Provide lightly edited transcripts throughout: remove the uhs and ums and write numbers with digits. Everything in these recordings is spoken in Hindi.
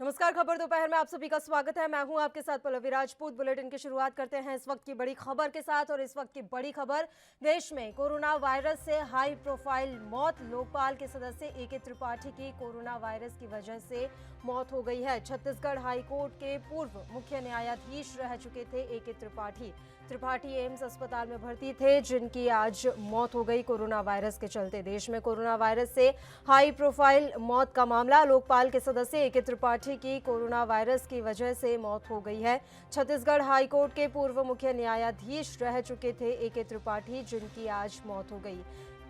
नमस्कार। खबर दोपहर में आप सभी का स्वागत है। मैं हूं आपके साथ पल्लवी राजपूत। बुलेटिन की शुरुआत करते हैं इस वक्त की बड़ी खबर के साथ। और इस वक्त की बड़ी खबर, देश में कोरोना वायरस से हाई प्रोफाइल मौत। लोकपाल के सदस्य ए.के. त्रिपाठी की कोरोना वायरस की वजह से मौत हो गई है। छत्तीसगढ़ हाईकोर्ट के पूर्व मुख्य न्यायाधीश रह चुके थे ए.के. त्रिपाठी एम्स अस्पताल में भर्ती थे, जिनकी आज मौत हो गई कोरोना वायरस के चलते। देश में कोरोना वायरस से हाई प्रोफाइल मौत का मामला। लोकपाल के सदस्य ए.के. त्रिपाठी की कोरोना वायरस की वजह से मौत हो गई है। छत्तीसगढ़ हाईकोर्ट के पूर्व मुख्य न्यायाधीश रह चुके थे ए.के. त्रिपाठी, जिनकी आज मौत हो गई।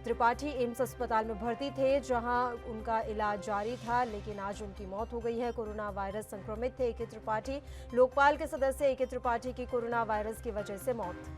त्रिपाठी एम्स अस्पताल में भर्ती थे, जहां उनका इलाज जारी था, लेकिन आज उनकी मौत हो गई है। कोरोना वायरस संक्रमित थे ए.के. त्रिपाठी। लोकपाल के सदस्य ए.के. त्रिपाठी की कोरोना वायरस की वजह से मौत।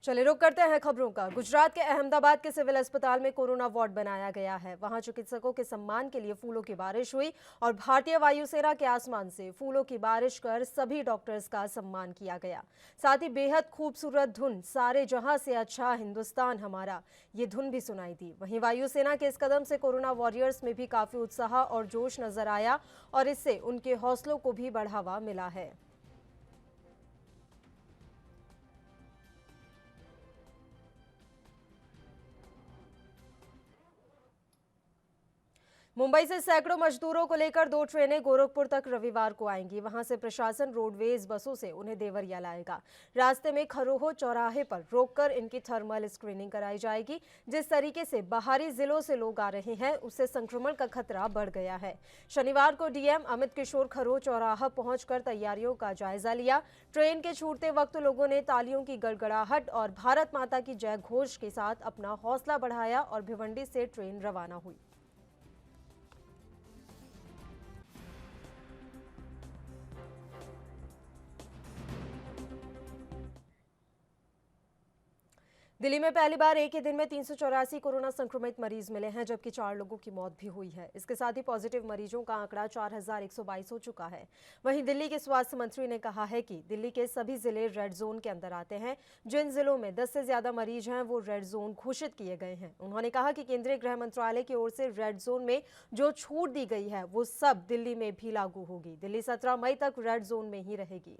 चलिए रुक करते हैं खबरों का। गुजरात के अहमदाबाद के सिविल अस्पताल में कोरोना वार्ड बनाया गया है। वहां चिकित्सकों के सम्मान के लिए फूलों की बारिश हुई और भारतीय वायुसेना के आसमान से फूलों की बारिश कर सभी डॉक्टर्स का सम्मान किया गया। साथ ही बेहद खूबसूरत धुन सारे जहां से अच्छा हिंदुस्तान हमारा, ये धुन भी सुनाई दी। वहीं वायुसेना के इस कदम से कोरोना वॉरियर्स में भी काफी उत्साह और जोश नजर आया और इससे उनके हौसलों को भी बढ़ावा मिला है। मुंबई से सैकड़ों मजदूरों को लेकर 2 ट्रेनें गोरखपुर तक रविवार को आएंगी। वहां से प्रशासन रोडवेज बसों से उन्हें देवरिया लाएगा। रास्ते में खरोहो चौराहे पर रोककर इनकी थर्मल स्क्रीनिंग कराई जाएगी। जिस तरीके से बाहरी जिलों से लोग आ रहे हैं, उससे संक्रमण का खतरा बढ़ गया है। शनिवार को डीएम अमित किशोर खरोह चौराहा पहुंचकर तैयारियों का जायजा लिया। ट्रेन के छूटते वक्त लोगों ने तालियों की गड़गड़ाहट और भारत माता की जय घोष के साथ अपना हौसला बढ़ाया और भिवंडी से ट्रेन रवाना हुई। दिल्ली में पहली बार एक ही दिन में 384 कोरोना संक्रमित मरीज मिले हैं, जबकि 4 लोगों की मौत भी हुई है। इसके साथ ही पॉजिटिव मरीजों का आंकड़ा 4122 हो चुका है। वहीं दिल्ली के स्वास्थ्य मंत्री ने कहा है कि दिल्ली के सभी जिले रेड जोन के अंदर आते हैं। जिन जिलों में 10 से ज्यादा मरीज हैं, वो रेड जोन घोषित किए गए हैं। उन्होंने कहा कि केंद्रीय गृह मंत्रालय की ओर से रेड जोन में जो छूट दी गई है, वो सब दिल्ली में भी लागू होगी। दिल्ली 17 मई तक रेड जोन में ही रहेगी।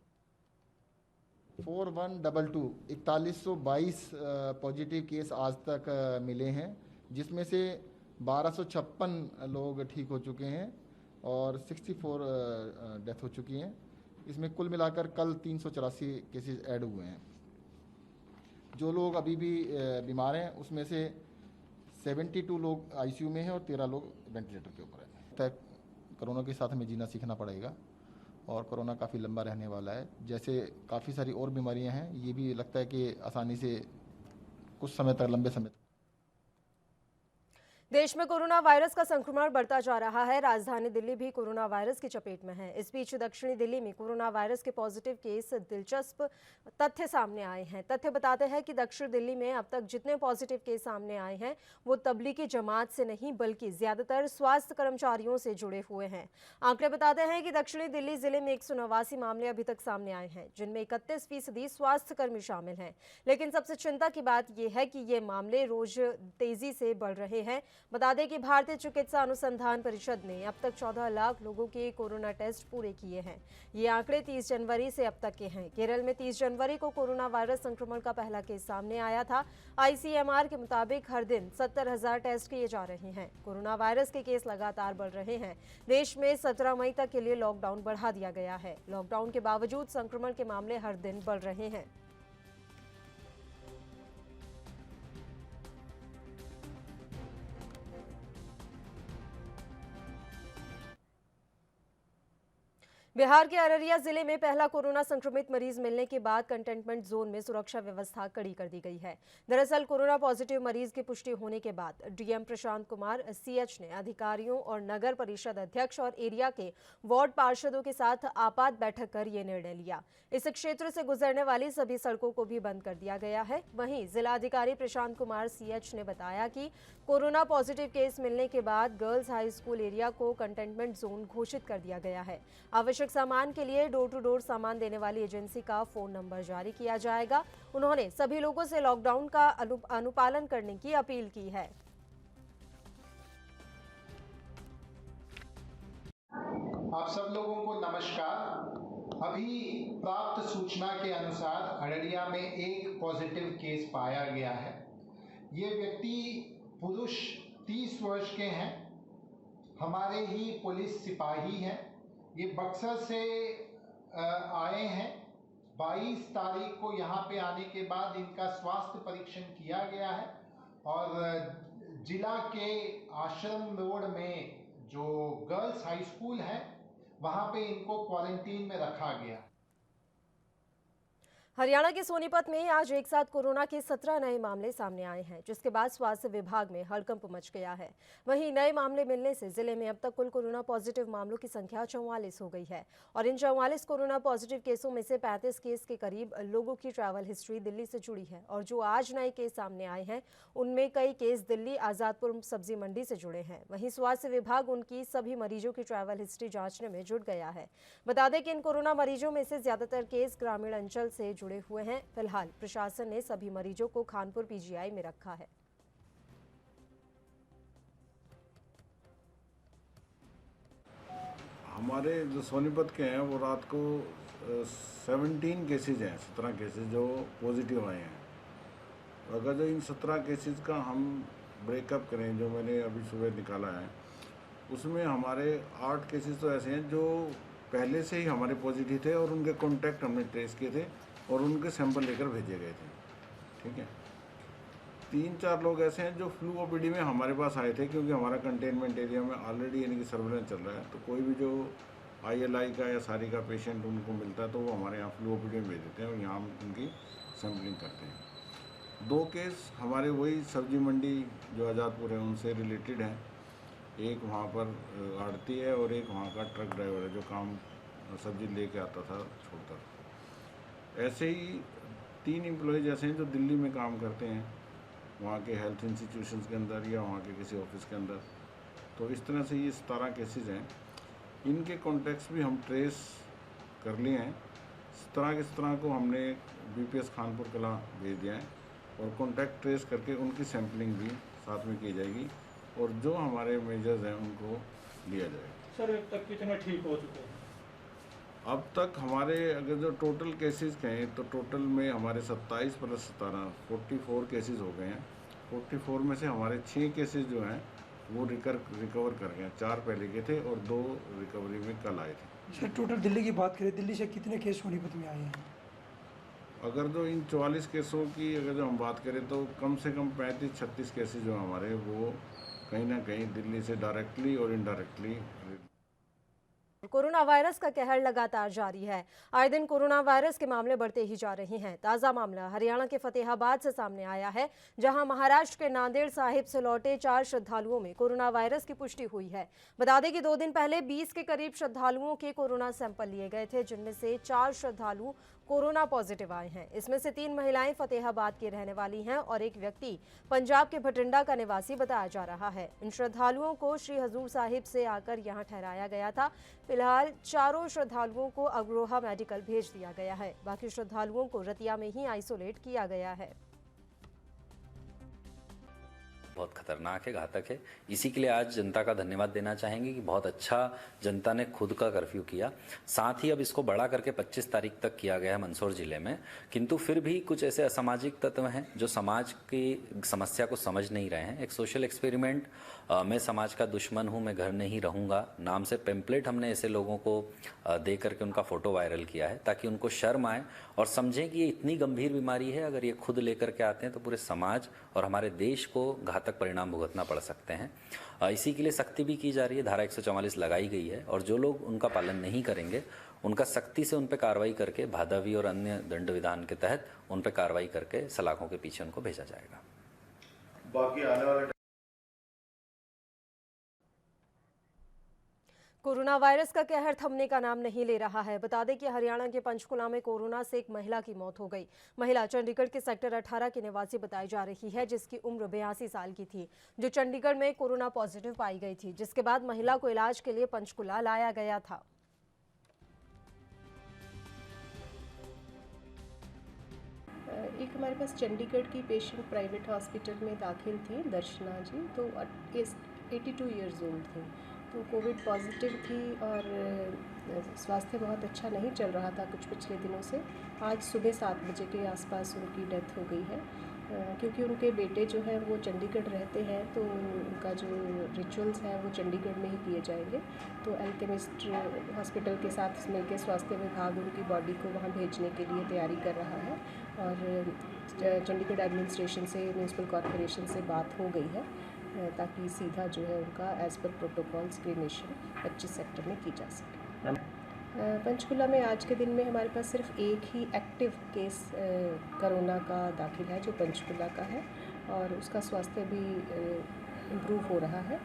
4122 4122 पॉजिटिव केस आज तक मिले हैं, जिसमें से 1256 लोग ठीक हो चुके हैं और 64 डेथ हो चुकी हैं। इसमें कुल मिलाकर कल 384 केसेस ऐड हुए हैं। जो लोग अभी भी बीमार हैं, उसमें से 72 लोग आईसीयू में हैं और 13 लोग वेंटिलेटर के ऊपर हैं। तक कोरोना के साथ हमें जीना सीखना पड़ेगा और कोरोना काफ़ी लंबा रहने वाला है। जैसे काफ़ी सारी और बीमारियां हैं, ये भी लगता है कि आसानी से कुछ समय तक, लंबे समय तक। देश में कोरोना वायरस का संक्रमण बढ़ता जा रहा है। राजधानी दिल्ली भी कोरोना वायरस की चपेट में है। इस बीच दक्षिणी दिल्ली में कोरोना वायरस के पॉजिटिव केस दिलचस्प तथ्य सामने आए हैं। तथ्य बताते हैं कि दक्षिण दिल्ली में अब तक जितने पॉजिटिव केस सामने आए हैं, वो तबलीगी जमात से नहीं, बल्कि ज्यादातर स्वास्थ्य कर्मचारियों से जुड़े हुए हैं। आंकड़े बताते हैं कि दक्षिणी दिल्ली जिले में 189 मामले अभी तक सामने आए हैं, जिनमें 31% स्वास्थ्यकर्मी शामिल हैं। लेकिन सबसे चिंता की बात यह है कि ये मामले रोज तेजी से बढ़ रहे हैं। बता दें कि भारतीय चिकित्सा अनुसंधान परिषद ने अब तक 14 लाख लोगों के कोरोना टेस्ट पूरे किए हैं। ये आंकड़े 30 जनवरी से अब तक के हैं। केरल में 30 जनवरी को कोरोना वायरस संक्रमण का पहला केस सामने आया था। आईसीएमआर के मुताबिक हर दिन 70,000 टेस्ट किए जा रहे हैं। कोरोना वायरस के केस लगातार बढ़ रहे हैं। देश में 17 मई तक के लिए लॉकडाउन बढ़ा दिया गया है। लॉकडाउन के बावजूद संक्रमण के मामले हर दिन बढ़ रहे हैं। बिहार के अररिया जिले में पहला कोरोना संक्रमित मरीज मिलने के बाद कंटेनमेंट जोन में सुरक्षा व्यवस्था कड़ी कर दी गई है। दरअसल कोरोना पॉजिटिव मरीज की पुष्टि होने के बाद डीएम प्रशांत कुमार सीएच ने अधिकारियों और नगर परिषद अध्यक्ष और एरिया के वार्ड पार्षदों के साथ आपात बैठक कर ये निर्णय लिया। इस क्षेत्र से गुजरने वाली सभी सड़कों को भी बंद कर दिया गया है। वहीं जिलाधिकारी प्रशांत कुमार सीएच ने बताया कि कोरोना पॉजिटिव केस मिलने के बाद गर्ल्स हाई स्कूल एरिया को कंटेनमेंट जोन घोषित कर दिया गया है। आवश्यक आवश्यक सामान के लिए डोर टू डोर सामान देने वाली एजेंसी का फोन नंबर जारी किया जाएगा। उन्होंने सभी लोगों से लॉकडाउन का अनुपालन करने की अपील की है। आप सब लोगों को नमस्कार। अभी प्राप्त सूचना के अनुसार अररिया में एक पॉजिटिव केस पाया गया है। ये व्यक्ति पुरुष 30 वर्ष के हैं, हमारे ही पुलिस सिपाही हैं। ये बक्सर से आए हैं। 22 तारीख को यहाँ पे आने के बाद इनका स्वास्थ्य परीक्षण किया गया है और जिला के आश्रम रोड में जो गर्ल्स हाई स्कूल है वहाँ पे इनको क्वारंटीन में रखा गया। हरियाणा के सोनीपत में आज एक साथ कोरोना के 17 नए मामले सामने आए हैं, जिसके बाद स्वास्थ्य विभाग में हड़कंप मच गया है। वहीं नए मामले मिलने से जिले में अब तक कुल कोरोना पॉजिटिव मामलों की संख्या 44 हो गई है और इन 44 कोरोना पॉजिटिव केसों में से 35 केस के करीब लोगों की ट्रैवल हिस्ट्री दिल्ली से जुड़ी है और जो आज नए केस सामने आए हैं उनमें कई केस दिल्ली आजादपुर सब्जी मंडी से जुड़े हैं। वहीं स्वास्थ्य विभाग उनकी सभी मरीजों की ट्रैवल हिस्ट्री जांचने में जुट गया है। बता दें कि इन कोरोना मरीजों में से ज्यादातर केस ग्रामीण अंचल से जुड़े हुए हैं। फिलहाल प्रशासन ने सभी मरीजों को खानपुर पीजीआई में रखा है। हमारे जो सोनीपत के हैं वो रात को 17 केसेज हैं, 17 केसेज जो पॉजिटिव आए हैं। अगर जो इन 17 केसेज का हम ब्रेकअप करें, जो मैंने अभी सुबह निकाला है, उसमें हमारे 8 केसेस तो ऐसे हैं जो पहले से ही हमारे पॉजिटिव थे और उनके कॉन्टैक्ट हमने ट्रेस किए थे और उनके सैंपल लेकर भेजे गए थे। ठीक है, 3-4 लोग ऐसे हैं जो फ्लू ओपीडी में हमारे पास आए थे, क्योंकि हमारा कंटेनमेंट एरिया में ऑलरेडी यानी कि सर्वेलेंस चल रहा है। तो कोई भी जो ILI का या सारी का पेशेंट उनको मिलता है तो वो हमारे यहाँ फ्लू ओपीडी में भेज देते हैं और यहाँ हम उनकी सैम्पलिंग करते हैं। 2 केस हमारे वही सब्जी मंडी जो आज़ादपुर है उनसे रिलेटेड हैं। एक वहाँ पर आड़ती है और एक वहाँ का ट्रक ड्राइवर है जो काम सब्जी लेके आता था छोड़ता था। ऐसे ही 3 एम्प्लॉयज़ ऐसे हैं जो दिल्ली में काम करते हैं, वहाँ के हेल्थ इंस्टीट्यूशंस के अंदर या वहाँ के किसी ऑफिस के अंदर। तो इस तरह से ये 17 केसेस हैं। इनके कॉन्टैक्ट्स भी हम ट्रेस कर लिए हैं। 17 को हमने BPS खानपुर कलां भेज दिया है और कॉन्टैक्ट ट्रेस करके उनकी सैम्पलिंग भी साथ में की जाएगी और जो हमारे मेजर्स हैं उनको लिया जाएगा। सर अब तक कितने ठीक हो चुके हैं? अब तक हमारे अगर जो टोटल केसेस कहें तो टोटल में हमारे 27 + 17 44 केसेस हो गए हैं। 44 में से हमारे 6 केसेस जो हैं वो रिकवर कर गए हैं। 4 पहले के थे और 2 रिकवरी में कल आए थे। सर टोटल दिल्ली की बात करें, दिल्ली से कितने केस सोनीपत में आए हैं? अगर जो इन 44 केसों की अगर जो हम बात करें तो कम से कम 35-36 केसेस जो हमारे वो कहीं ना कहीं दिल्ली से डायरेक्टली और इनडायरेक्टली। कोरोना वायरस का कहर लगातार जारी है। आए दिन कोरोना वायरस के मामले बढ़ते ही जा रहे हैं। ताजा मामला हरियाणा के फतेहाबाद से सामने आया है, जहां महाराष्ट्र के नांदेड़ साहिब से लौटे 4 श्रद्धालुओं में कोरोना वायरस की पुष्टि हुई है। बता दें कि 2 दिन पहले 20 के करीब श्रद्धालुओं के कोरोना सैंपल लिए गए थे, जिनमें से 4 श्रद्धालु कोरोना पॉजिटिव आए हैं। इसमें से 3 महिलाएं फतेहाबाद की रहने वाली हैं और एक व्यक्ति पंजाब के भटिंडा का निवासी बताया जा रहा है। इन श्रद्धालुओं को श्री हजूर साहिब से आकर यहां ठहराया गया था। फिलहाल चारों श्रद्धालुओं को अग्रोहा मेडिकल भेज दिया गया है। बाकी श्रद्धालुओं को रतिया में ही आइसोलेट किया गया है। बहुत खतरनाक है, घातक है। इसी के लिए आज जनता का धन्यवाद देना चाहेंगे कि बहुत अच्छा जनता ने खुद का कर्फ्यू किया। साथ ही अब इसको बड़ा करके 25 तारीख तक किया गया है मंदसौर जिले में। किंतु फिर भी कुछ ऐसे असामाजिक तत्व हैं जो समाज की समस्या को समझ नहीं रहे हैं। एक सोशल एक्सपेरिमेंट, मैं समाज का दुश्मन हूं, मैं घर नहीं रहूंगा नाम से पेम्पलेट हमने ऐसे लोगों को दे करके उनका फोटो वायरल किया है, ताकि उनको शर्म आए और समझें कि ये इतनी गंभीर बीमारी है। अगर ये खुद लेकर के आते हैं तो पूरे समाज और हमारे देश को घातक परिणाम भुगतना पड़ सकते हैं। इसी के लिए सख्ती भी की जा रही है। धारा 144 लगाई गई है और जो लोग उनका पालन नहीं करेंगे उनका सख्ती से उन पर कार्रवाई करके भादवी और अन्य दंड विधान के तहत उन पर कार्रवाई करके सलाखों के पीछे उनको भेजा जाएगा। बाकी आने वाले कोरोना वायरस का कहर थमने का नाम नहीं ले रहा है। बता दें कि हरियाणा के पंचकुला में कोरोना से एक महिला की मौत हो गई। महिला चंडीगढ़ के सेक्टर 18 की निवासी बताई जा रही है, जिसकी उम्र 82 साल की थी, जो चंडीगढ़ में कोरोना पॉजिटिव पाई गई थी, जिसके बाद महिला को इलाज के लिए पंचकुला लाया गया था। एक हमारे पास चंडीगढ़ की पेशेंट प्राइवेट हॉस्पिटल में दाखिल थी, दर्शना जी, तो 82 ईयर्स ओल्ड थी, तो कोविड पॉजिटिव थी और स्वास्थ्य बहुत अच्छा नहीं चल रहा था कुछ पिछले दिनों से। आज सुबह 7 बजे के आसपास उनकी डेथ हो गई है। क्योंकि उनके बेटे जो हैं वो चंडीगढ़ रहते हैं, तो उनका जो रिचुअल्स हैं वो चंडीगढ़ में ही किए जाएंगे। तो अल्केमिस्ट हॉस्पिटल के साथ मिलकर स्वास्थ्य विभाग उनकी बॉडी को वहाँ भेजने के लिए तैयारी कर रहा है और चंडीगढ़ एडमिनिस्ट्रेशन से, म्यूनसिपल कॉरपोरेशन से बात हो गई है ताकि सीधा जो है उनका as per protocols cremation 25 sector में की जा सके। पंचकुला में आज के दिन में हमारे पास सिर्फ एक ही एक्टिव केस कोरोना का दाखिल है जो पंचकुला का है और उसका स्वास्थ्य भी इम्प्रूव हो रहा है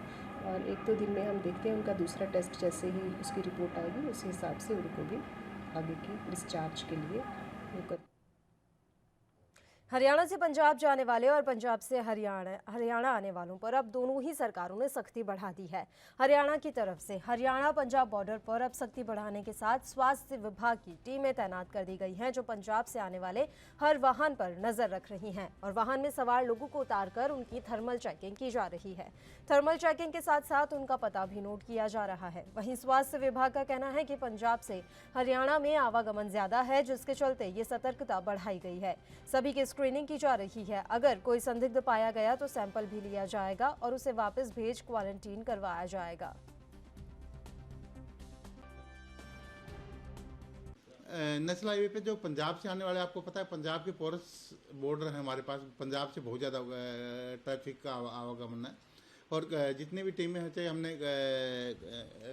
और 1-2 दिन में हम देखते हैं उनका दूसरा टेस्ट जैसे ही उसकी रिपोर्ट आएगी उसी हिसाब से उनको भी आगे की डिस्चार्ज के लिए वो कर। हरियाणा से पंजाब जाने वाले और पंजाब से हरियाणा आने वालों पर अब दोनों ही सरकारों ने सख्ती बढ़ा दी है। हरियाणा की तरफ से हरियाणा पंजाब बॉर्डर पर अब सख्ती बढ़ाने के साथ स्वास्थ्य विभाग की टीमें तैनात कर दी गई हैं जो पंजाब से आने वाले हर वाहन पर नजर रख रही हैं और वाहन में सवार लोगों को उतारकर उनकी थर्मल चेकिंग की जा रही है। थर्मल चेकिंग के साथ साथ उनका पता भी नोट किया जा रहा है। वहीं स्वास्थ्य विभाग का कहना है कि पंजाब से हरियाणा में आवागमन ज्यादा है जिसके चलते ये सतर्कता बढ़ाई गई है। सभी की स्क्रीनिंग की जा रही है। अगर कोई संदिग्ध पाया गया तो सैंपल भी लिया जाएगा और उसे वापस भेज क्वारंटीन करवाया जाएगा। नेशनल हाईवे पे जो पंजाब से आने वाले, आपको पता है पंजाब के पोरस बॉर्डर है हमारे पास, पंजाब से बहुत ज़्यादा ट्रैफिक का आवागमन है और जितनी भी टीमें हैं, चाहे हमने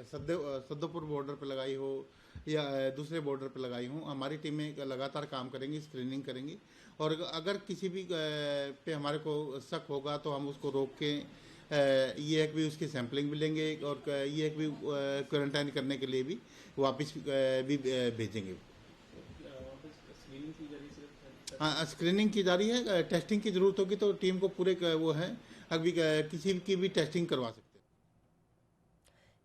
सद्दोपुर बॉर्डर पे लगाई हो या दूसरे बॉर्डर पे लगाई हों, हमारी टीमें लगातार काम करेंगी, स्क्रीनिंग करेंगी और अगर किसी भी पे हमारे को शक होगा तो हम उसको रोक के ये एक भी उसकी सैंपलिंग भी लेंगे और ये एक भी क्वारंटाइन करने के लिए भी वापस भी भेजेंगे। हाँ, स्क्रीनिंग की जा रही है। टेस्टिंग की ज़रूरत होगी तो टीम को पूरे वो है, अभी किसी की भी टेस्टिंग करवा सकते हैं।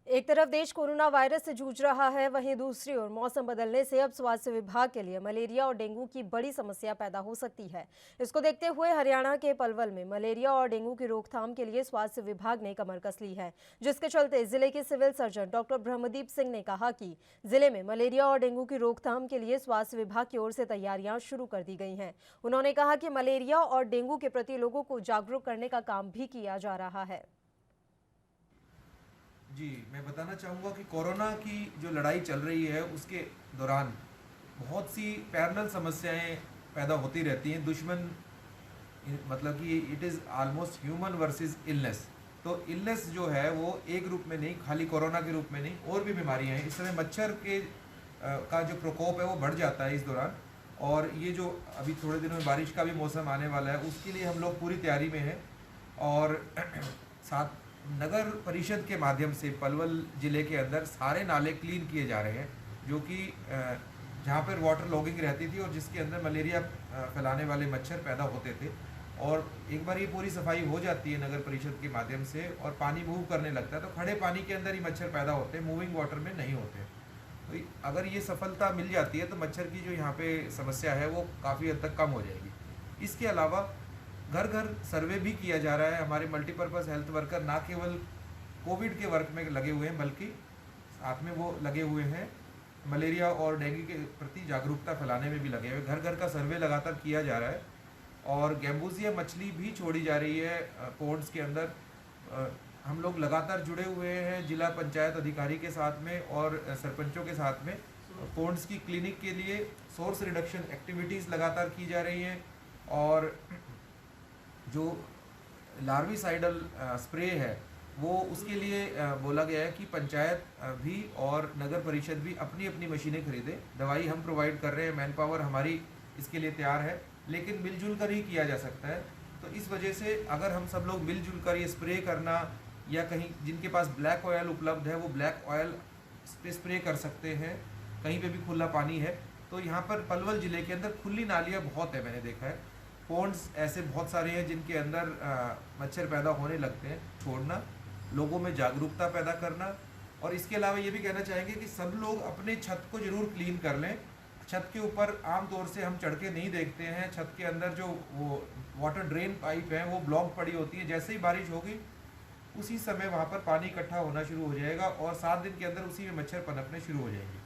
एक तरफ देश कोरोना वायरस से जूझ रहा है, वहीं दूसरी ओर मौसम बदलने से अब स्वास्थ्य विभाग के लिए मलेरिया और डेंगू की बड़ी समस्या पैदा हो सकती है। इसको देखते हुए हरियाणा के पलवल में मलेरिया और डेंगू की रोकथाम के लिए स्वास्थ्य विभाग ने कमर कस ली है, जिसके चलते जिले के civil surgeon doctor Brahmdeep Singh ने कहा कि जिले में मलेरिया और डेंगू की रोकथाम के लिए स्वास्थ्य विभाग की ओर से तैयारियां शुरू कर दी गई हैं। उन्होंने कहा कि मलेरिया और डेंगू के प्रति लोगों को जागरूक करने का काम भी किया जा रहा है। जी, मैं बताना चाहूँगा कि कोरोना की जो लड़ाई चल रही है उसके दौरान बहुत सी पैरेलल समस्याएं पैदा होती रहती हैं। दुश्मन मतलब कि it is almost human versus illness. तो इलनेस जो है वो एक रूप में नहीं, खाली कोरोना के रूप में नहीं, और भी बीमारियां हैं। इस समय मच्छर के का जो प्रकोप है वो बढ़ जाता है इस दौरान, और ये जो अभी थोड़े दिनों में बारिश का भी मौसम आने वाला है उसके लिए हम लोग पूरी तैयारी में हैं। और साथ नगर परिषद के माध्यम से पलवल ज़िले के अंदर सारे नाले क्लीन किए जा रहे हैं, जो कि जहाँ पर वाटर लॉगिंग रहती थी और जिसके अंदर मलेरिया फैलाने वाले मच्छर पैदा होते थे। और एक बार ये पूरी सफाई हो जाती है नगर परिषद के माध्यम से और पानी मूव करने लगता है तो खड़े पानी के अंदर ही मच्छर पैदा होते हैं, मूविंग वाटर में नहीं होते। तो अगर ये सफलता मिल जाती है तो मच्छर की जो यहाँ पे समस्या है वो काफ़ी हद तक कम हो जाएगी। इसके अलावा घर घर सर्वे भी किया जा रहा है। हमारे मल्टीपर्पज़ हेल्थ वर्कर ना केवल कोविड के वर्क में लगे हुए हैं बल्कि साथ में वो लगे हुए हैं मलेरिया और डेंगू के प्रति जागरूकता फैलाने में भी लगे हुए। घर घर का सर्वे लगातार किया जा रहा है और गैम्बूसिया मछली भी छोड़ी जा रही है पोर्ट्स के अंदर। हम लोग लगातार जुड़े हुए हैं जिला पंचायत अधिकारी के साथ में और सरपंचों के साथ में। पोर्ट्स की क्लिनिक के लिए सोर्स रिडक्शन एक्टिविटीज़ लगातार की जा रही हैं और जो लार्विसाइडल स्प्रे है वो उसके लिए बोला गया है कि पंचायत भी और नगर परिषद भी अपनी अपनी मशीनें खरीदें। दवाई हम प्रोवाइड कर रहे हैं, मैन पावर हमारी इसके लिए तैयार है, लेकिन मिलजुल कर ही किया जा सकता है। तो इस वजह से अगर हम सब लोग मिलजुल कर ये स्प्रे करना, या कहीं जिनके पास ब्लैक ऑयल उपलब्ध है वो ब्लैक ऑयल स्प्रे कर सकते हैं, कहीं पे भी खुला पानी है। तो यहाँ पर पलवल ज़िले के अंदर खुली नालियाँ बहुत है, मैंने देखा है। पॉन्ड्स ऐसे बहुत सारे हैं जिनके अंदर मच्छर पैदा होने लगते हैं। छोड़ना, लोगों में जागरूकता पैदा करना, और इसके अलावा ये भी कहना चाहेंगे कि सब लोग अपने छत को ज़रूर क्लीन कर लें। छत के ऊपर आम तौर से हम चढ़ के नहीं देखते हैं। छत के अंदर जो वो वाटर ड्रेन पाइप है वो ब्लॉक पड़ी होती है। जैसे ही बारिश होगी उसी समय वहाँ पर पानी इकट्ठा होना शुरू हो जाएगा और 7 दिन के अंदर उसी में मच्छर पनपने शुरू हो जाएंगे।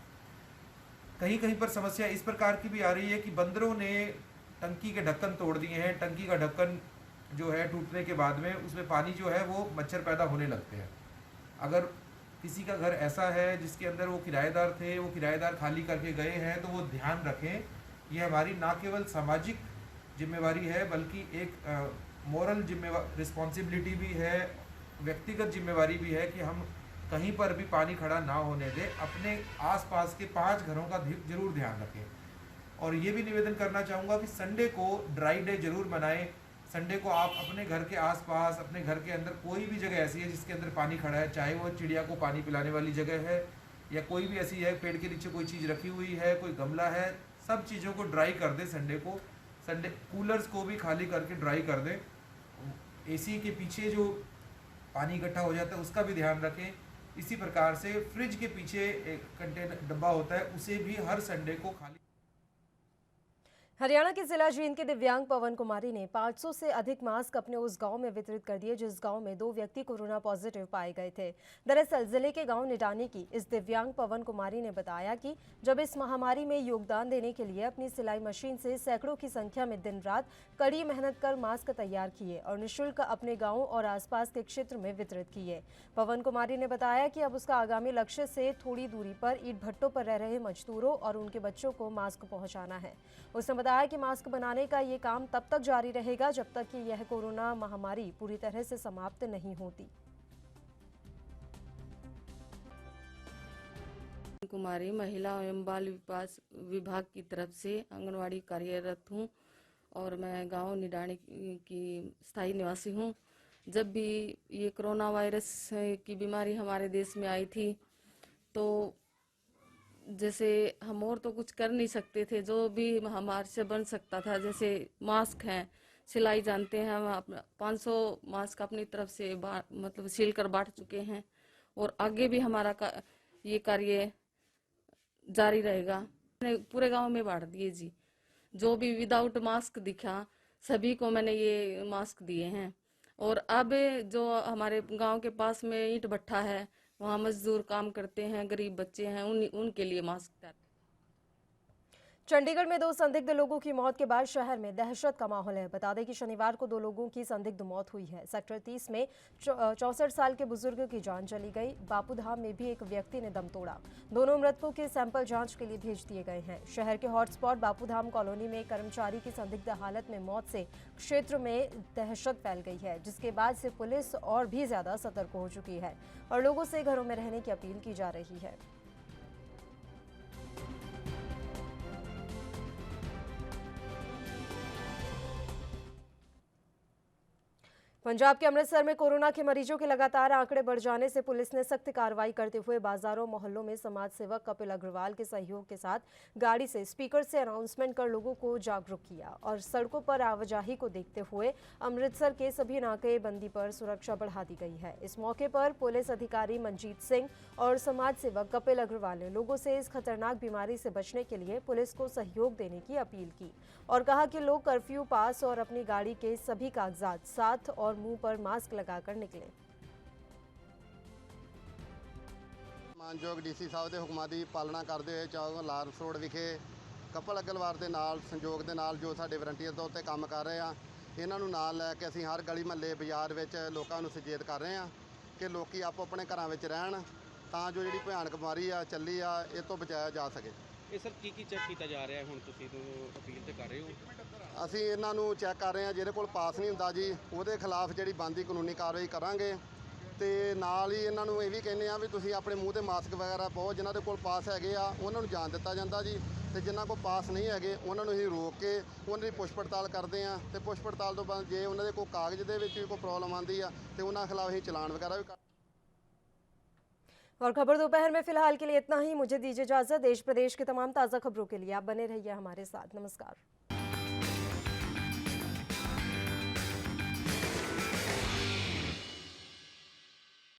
कहीं कहीं पर समस्या इस प्रकार की भी आ रही है कि बंदरों ने टंकी के ढक्कन तोड़ दिए हैं। टंकी का ढक्कन जो है टूटने के बाद में उसमें पानी जो है वो मच्छर पैदा होने लगते हैं। अगर किसी का घर ऐसा है जिसके अंदर वो किराएदार थे, वो किराएदार खाली करके गए हैं, तो वो ध्यान रखें। ये हमारी ना केवल सामाजिक जिम्मेवारी है बल्कि एक मॉरल रिस्पॉन्सिबिलिटी भी है, व्यक्तिगत जिम्मेवारी भी है कि हम कहीं पर भी पानी खड़ा ना होने दें। अपने आसपास के 5 घरों का जरूर ध्यान रखें। और ये भी निवेदन करना चाहूँगा कि संडे को ड्राई डे जरूर मनाएं। संडे को आप अपने घर के आसपास, अपने घर के अंदर कोई भी जगह ऐसी है जिसके अंदर पानी खड़ा है, चाहे वो चिड़िया को पानी पिलाने वाली जगह है या कोई भी ऐसी है पेड़ के नीचे कोई चीज़ रखी हुई है, कोई गमला है, सब चीज़ों को ड्राई कर दें। संडे को कूलर्स को भी खाली करके ड्राई कर दें। एसी के पीछे जो पानी इकट्ठा हो जाता है उसका भी ध्यान रखें। इसी प्रकार से फ्रिज के पीछे एक कंटेनर डब्बा होता है, उसे भी हर संडे को खाली। हरियाणा के जिला जींद के दिव्यांग पवन कुमारी ने 500 से अधिक मास्क अपने उस गांव में वितरित कर दिए जिस गांव में 2 व्यक्ति कोरोना पॉजिटिव पाए गए थे। दरअसल जिले के गांव निडानी की इस दिव्यांग पवन कुमारी ने बताया कि जब इस महामारी में योगदान देने के लिए अपनी सिलाई मशीन से सैकड़ों की संख्या में दिन रात कड़ी मेहनत कर मास्क तैयार किए और निःशुल्क अपने गाँव और आसपास के क्षेत्र में वितरित किए। पवन कुमारी ने बताया कि अब उसका आगामी लक्ष्य से थोड़ी दूरी पर ईंट भट्टों पर रह रहे मजदूरों और उनके बच्चों को मास्क पहुँचाना है। उसने बताया कि मास्क बनाने का ये काम तब तक जारी रहेगा जब तक कि यह कोरोना महामारी पूरी तरह से समाप्त नहीं होती। कुमारी महिला एवं बाल विकास विभाग की तरफ से आंगनवाड़ी कार्यरत हूँ और मैं गांव निडानी की स्थायी निवासी हूँ। जब भी ये कोरोना वायरस की बीमारी हमारे देश में आई थी तो जैसे हम और तो कुछ कर नहीं सकते थे, जो भी हमारे से बन सकता था, जैसे मास्क हैं, सिलाई जानते हैं, हम 500 मास्क अपनी तरफ से मतलब सिल कर बांट चुके हैं और आगे भी हमारा ये कार्य जारी रहेगा। मैंने पूरे गांव में बांट दिए जी। जो भी विदाउट मास्क दिखा सभी को मैंने ये मास्क दिए हैं। और अब जो हमारे गांव के पास में ईंट भट्ठा है, वहाँ मजदूर काम करते हैं, गरीब बच्चे हैं, उनके लिए मास्क। चंडीगढ़ में 2 संदिग्ध लोगों की मौत के बाद शहर में दहशत का माहौल है। बता दें कि शनिवार को 2 लोगों की संदिग्ध मौत हुई है। सेक्टर 30 में 64 साल के बुजुर्ग की जान चली गई। बापूधाम में भी एक व्यक्ति ने दम तोड़ा। दोनों मृतकों के सैंपल जांच के लिए भेज दिए गए हैं। शहर के हॉटस्पॉट बापूधाम कॉलोनी में एक कर्मचारी की संदिग्ध हालत में मौत से क्षेत्र में दहशत फैल गई है, जिसके बाद से पुलिस और भी ज्यादा सतर्क हो चुकी है और लोगों से घरों में रहने की अपील की जा रही है। पंजाब के अमृतसर में कोरोना के मरीजों के लगातार आंकड़े बढ़ जाने से पुलिस ने सख्त कार्रवाई करते हुए बाजारों मोहल्लों में समाज सेवक कपिल अग्रवाल के सहयोग के साथ गाड़ी से स्पीकर से अनाउंसमेंट कर लोगों को जागरूक किया और सड़कों पर आवाजाही को देखते हुए अमृतसर के सभी नाकेबंदी पर सुरक्षा बढ़ा दी गई है। इस मौके पर पुलिस अधिकारी मनजीत सिंह और समाज सेवक कपिल अग्रवाल ने लोगों से इस खतरनाक बीमारी से बचने के लिए पुलिस को सहयोग देने की अपील की और कहा कि लोग कर्फ्यू पास और अपनी गाड़ी के सभी कागजात साथ और मुंह पर मास्क लगाकर निकलें। मानयोग डीसी साहब के हुक्मां की पालना करते हुए चौक लार्स रोड विखे कपिल अग्रवाल के नाल संयोग के नाल जो साडे वलंटीयर तौर पर काम कर रहे हैं इन्हां नूं नाल लैके असीं हर गली महल्ले बाजार विच लोकां नूं सचेत कर रहे हैं कि लोग आपो अपने घरां विच रहण तां जो जिहड़ी भयानक बीमारी आ चली आ इस तों बचाया जा सके। ਇਹ ਸਰ ਕੀ ਚੈੱਕ ਕੀਤਾ ਜਾ ਰਿਹਾ ਹੈ ਹੁਣ ਤੁਸੀਂ ਤੋਂ ਅਪੀਲ ਤੇ ਕਰ ਰਹੇ ਹੋ? ਅਸੀਂ ਇਹਨਾਂ ਨੂੰ ਚੈੱਕ ਕਰ ਰਹੇ ਹਾਂ, ਜਿਹਦੇ ਕੋਲ ਪਾਸ ਨਹੀਂ ਹੁੰਦਾ ਜੀ ਉਹਦੇ ਖਿਲਾਫ ਜਿਹੜੀ ਬਣਦੀ ਕਾਨੂੰਨੀ ਕਾਰਵਾਈ ਕਰਾਂਗੇ ਤੇ ਨਾਲ ਹੀ ਇਹਨਾਂ ਨੂੰ ਇਹ ਵੀ ਕਹਿੰਦੇ ਆ ਵੀ ਤੁਸੀਂ ਆਪਣੇ ਮੂੰਹ ਤੇ ਮਾਸਕ ਵਗੈਰਾ ਪਾਓ। ਜਿਨ੍ਹਾਂ ਦੇ ਕੋਲ ਪਾਸ ਹੈਗੇ ਆ ਉਹਨਾਂ ਨੂੰ ਜਾਣ ਦਿੱਤਾ ਜਾਂਦਾ ਜੀ ਤੇ ਜਿਨ੍ਹਾਂ ਕੋਲ ਪਾਸ ਨਹੀਂ ਹੈਗੇ ਉਹਨਾਂ ਨੂੰ ਅਸੀਂ ਰੋਕ ਕੇ ਉਹਨਾਂ ਦੀ ਪੁੱਛ ਪੜਤਾਲ ਕਰਦੇ ਆ ਤੇ ਪੁੱਛ ਪੜਤਾਲ ਤੋਂ ਬਾਅਦ ਜੇ ਉਹਨਾਂ ਦੇ ਕੋਈ ਕਾਗਜ਼ ਦੇ ਵਿੱਚ ਵੀ ਕੋਈ ਪ੍ਰੋਬਲਮ ਆਉਂਦੀ ਆ ਤੇ ਉਹਨਾਂ ਖਿਲਾਫ ਅਸੀਂ ਚਲਾਨ वगैरह भी। और खबर दोपहर में फिलहाल के लिए इतना ही। मुझे दीजिए इजाजत। देश प्रदेश के तमाम ताज़ा खबरों के लिए आप बने रहिए हमारे साथ। नमस्कार।